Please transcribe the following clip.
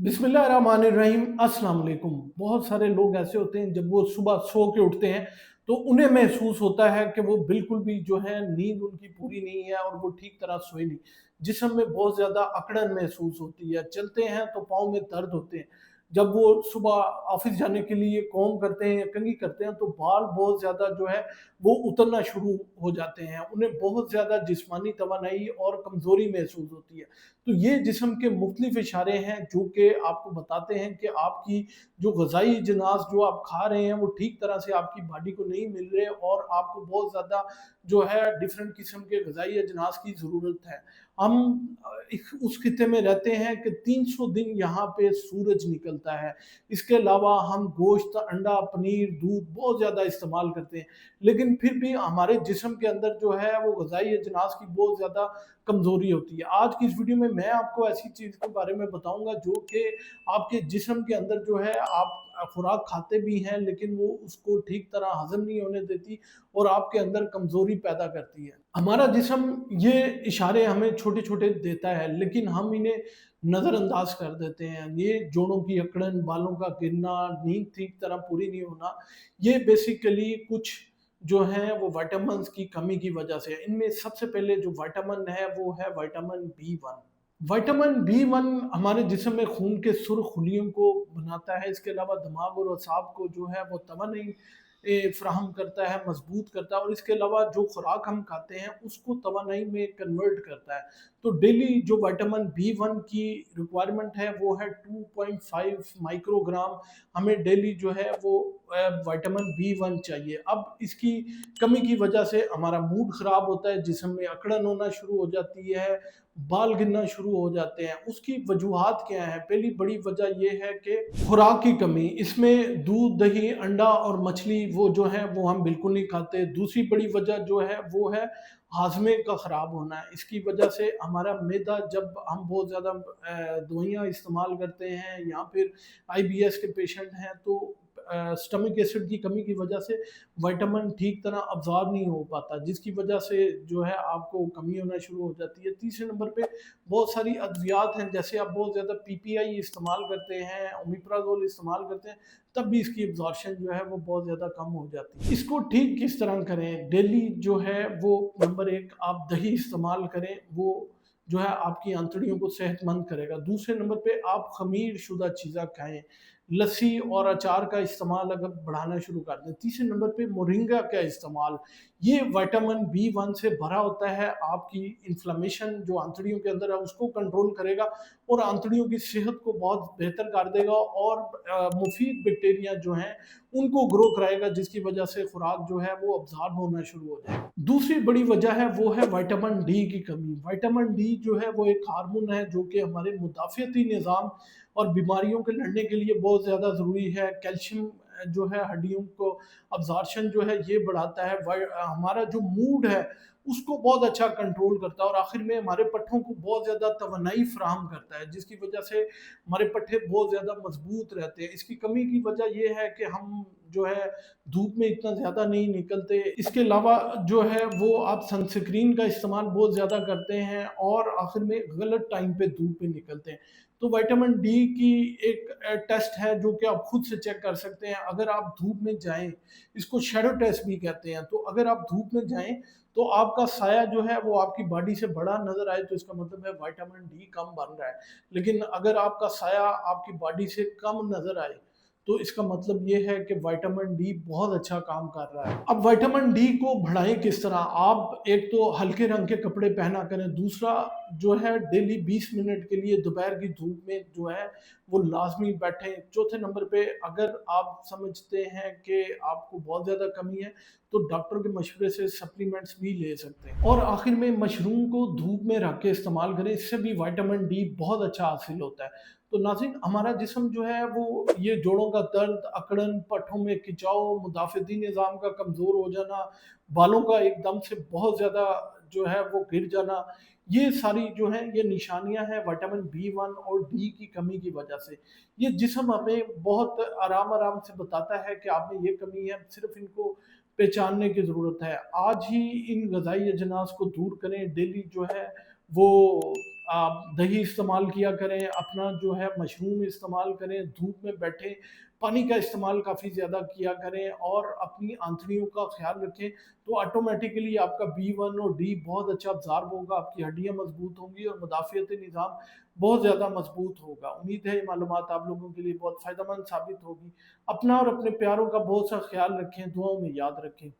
बिस्मिल्लाहिर्रहमानिर्रहीम अस्सलाम वालेकुम। बहुत सारे लोग ऐसे होते हैं जब वो सुबह सो के उठते हैं तो उन्हें महसूस होता है कि वो बिल्कुल भी जो है नींद उनकी पूरी नहीं है और वो ठीक तरह सोए नहीं। जिस्म में बहुत ज़्यादा अकड़न महसूस होती है, चलते हैं तो पाँव में दर्द होते हैं। जब वो सुबह ऑफिस जाने के लिए कॉम्ब करते हैं या कंघी करते हैं तो बाल बहुत ज़्यादा जो है वो उतरना शुरू हो जाते हैं। उन्हें बहुत ज़्यादा जिस्मानी तवानाई और कमज़ोरी महसूस होती है। तो ये जिस्म के मुख्तलिफ इशारे हैं जो कि आपको बताते हैं कि आपकी जो ग़िज़ाई जिन्नास जो आप खा रहे हैं वो ठीक तरह से आपकी बॉडी को नहीं मिल रहे और आपको बहुत ज़्यादा जो है डिफरेंट किस्म के ग़िज़ाई अजनास की ज़रूरत है। हम उस खित्ते में रहते हैं कि 300 दिन यहाँ पे सूरज निकलता है। इसके अलावा हम गोश्त, अंडा, पनीर, दूध बहुत ज़्यादा इस्तेमाल करते हैं। लेकिन फिर भी हमारे जिस्म के अंदर जो है वो ग़िज़ाई अजनास की बहुत ज़्यादा कमज़ोरी होती है। आज की इस वीडियो में मैं आपको ऐसी चीज़ के बारे में बताऊँगा जो कि आपके जिस्म के अंदर जो है आप खुराक खाते भी हैं लेकिन वो उसको ठीक तरह हज़म नहीं होने देती और आपके अंदर कमज़ोरी पैदा करती है। हमारा जिस्म ये इशारे हमें छोटे-छोटे देता है लेकिन हम इन्हें नज़रअंदाज कर देते हैं। ये जोड़ों की अकड़न, बालों का गिरना, नींद ठीक तरह पूरी नहीं होना, ये बेसिकली कुछ जो है वो विटामिन्स की कमी की वजह से है। इनमें सबसे पहले जो विटामिन है वो है विटामिन बी 1। विटामिन बी 1 हमारे जिस्म में खून के सुर्ख़ को बनाता है। इसके अलावा दिमाग और असाब को जो है वो तवानाई फ़राहम करता है, मज़बूत करता है और इसके अलावा जो खुराक हम खाते हैं उसको तवानाई में कन्वर्ट करता है। तो डेली जो विटामिन बी 1 की रिक्वायरमेंट है वो है 2.5 माइक्रोग्राम। हमें डेली जो है वो विटामिन बी 1 चाहिए। अब इसकी कमी की वजह से हमारा मूड ख़राब होता है, जिस्म में अकड़न होना शुरू हो जाती है, बाल गिरना शुरू हो जाते हैं। उसकी वजूहात क्या हैं? पहली बड़ी वजह ये है कि खुराक की कमी। इसमें दूध, दही, अंडा और मछली वो जो है वो हम बिल्कुल नहीं खाते। दूसरी बड़ी वजह जो है वो है हाज़मे का ख़राब होना है। इसकी वजह से हमारा मैदा जब हम बहुत ज़्यादा दवाइयाँ इस्तेमाल करते हैं या फिर आईबीएस के पेशेंट हैं तो स्टमक एसिड की कमी की वजह से विटामिन ठीक तरह अब्ज़ॉर्ब नहीं हो पाता, जिसकी वजह से जो है आपको कमी होना शुरू हो जाती है। तीसरे नंबर पे बहुत सारी अद्वियात हैं, जैसे आप बहुत ज़्यादा पीपीआई इस्तेमाल करते हैं, ओमिप्राज़ोल इस्तेमाल करते हैं, तब भी इसकी अब्ज़ॉर्प्शन जो है वो बहुत ज़्यादा कम हो जाती है। इसको ठीक किस तरह करें? डेली जो है वो नंबर 1 आप दही इस्तेमाल करें, वो जो है आपकी आंतड़ियों को सेहतमंद करेगा। दूसरे नंबर पे आप ख़मीर शुदा चीज़ें खाएँ, लस्सी और अचार का इस्तेमाल अगर बढ़ाना शुरू कर दें। तीसरे नंबर पे मोरिंगा का इस्तेमाल, ये विटामिन बी 1 से भरा होता है, आपकी इन्फ्लेमेशन जो आंतड़ियों के अंदर है उसको कंट्रोल करेगा और आंतड़ियों की सेहत को बहुत बेहतर कर देगा और मुफीद बैक्टीरिया जो हैं उनको ग्रो कराएगा, जिसकी वजह से खुराक जो है वो अब्ज़ॉर्ब होना शुरू हो जाएगा। दूसरी बड़ी वजह है वो है विटामिन डी की कमी। विटामिन डी जो है वो एक हार्मोन है जो कि हमारे मुदाफ़ाती निज़ाम और बीमारियों के लड़ने के लिए बहुत ज़्यादा ज़रूरी है। कैल्शियम जो है हड्डियों को अब्ज़ॉर्प्शन जो है ये बढ़ाता है। हमारा जो मूड है उसको बहुत अच्छा कंट्रोल करता है और आखिर में हमारे पट्ठों को बहुत ज़्यादा तवानाई फ़राहम करता है, जिसकी वजह से हमारे पट्ठे बहुत ज़्यादा मज़बूत रहते हैं। इसकी कमी की वजह ये है कि हम जो है धूप में इतना ज़्यादा नहीं निकलते। इसके अलावा जो है वो आप सनस्क्रीन का इस्तेमाल बहुत ज़्यादा करते हैं और आखिर में गलत टाइम पे धूप में निकलते हैं। तो विटामिन डी की एक टेस्ट है जो कि आप खुद से चेक कर सकते हैं। अगर आप धूप में जाएँ, इसको शैडो टेस्ट भी कहते हैं, तो अगर आप धूप में जाएँ तो आपका साया जो है वो आपकी बॉडी से बड़ा नज़र आए तो इसका मतलब है विटामिन डी कम बन रहा है। लेकिन अगर आपका साया आपकी बॉडी से कम नज़र आए तो इसका मतलब ये है कि विटामिन डी बहुत अच्छा काम कर रहा है। अब विटामिन डी को बढ़ाएँ किस तरह? आप एक तो हल्के रंग के कपड़े पहना करें, दूसरा जो है डेली 20 मिनट के लिए दोपहर की धूप में जो है वो लाज़मी बैठें। चौथे नंबर पे अगर आप समझते हैं कि आपको बहुत ज़्यादा कमी है तो डॉक्टर के मशवरे से सप्लीमेंट्स भी ले सकते हैं। और आखिर में मशरूम को धूप में रख के इस्तेमाल करें, इससे भी विटामिन डी बहुत अच्छा हासिल होता है। तो नाज़रीन, हमारा जिस्म जो है वो ये जोड़ों का दर्द, अकड़न, पट्ठों में खिंचाव, मुदाफ़ाती निज़ाम का कमज़ोर हो जाना, बालों का एकदम से बहुत ज़्यादा जो है वो गिर जाना, ये सारी जो हैं ये निशानियाँ हैं विटामिन बी 1 और डी की कमी की वजह से। ये जिस्म हमें बहुत आराम-आराम से बताता है कि आप में ये कमी है, सिर्फ़ इनको पहचानने की ज़रूरत है। आज ही इन ग़िज़ाई अजनास को दूर करें, डेली जो है वो आप दही इस्तेमाल किया करें, अपना जो है मशरूम इस्तेमाल करें, धूप में बैठें, पानी का इस्तेमाल काफ़ी ज़्यादा किया करें और अपनी आंतड़ियों का ख़्याल रखें, तो ऑटोमैटिकली आपका B1 और डी बहुत अच्छा अब्ज़ॉर्ब होगा, आपकी हड्डियाँ मज़बूत होंगी और मुदाफ़ियती निज़ाम बहुत ज़्यादा मज़बूत होगा। उम्मीद है ये मालूमात आप लोगों के लिए बहुत फ़ायदेमंद साबित होगी। अपना और अपने प्यारों का बहुत सा ख़्याल रखें, दुआओं में याद रखें।